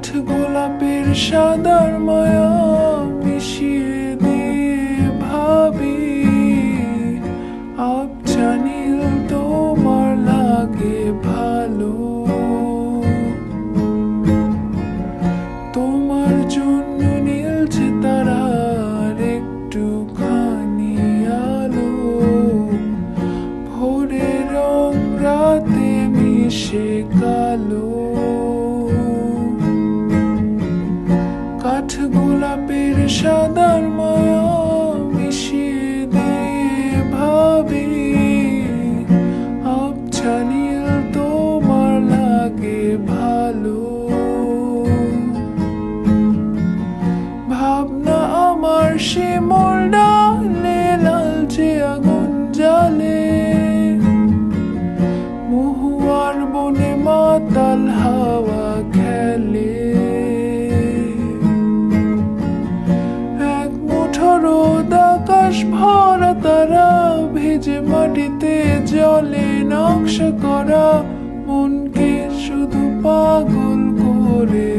কাঠ গোলাপের সাদার মায়া মিশিয়ে দিয়ে ভাবি আবছা নীল তোমার লাগে ভালো। তোমার জন্য নীলছে তারার একটুখানি আলো, ভোরের রং রাতে মিশে কালো। কাঠ গোলাপের সাদার মায়া মিশিয়ে দিয়ে ভাবি আবছা নীল তোমার লাগে ভালো। ভাবনা আমার শিমুল ডালে লালচে আগুন জ্বালে, মহুয়ার বনে মাতাল হাওয়া খেলে। এক মুঠো রোদ আকাশ ভরা তারা ভেজে মাটিতে জলে নকশা করা মনকে শুধু পাগল করে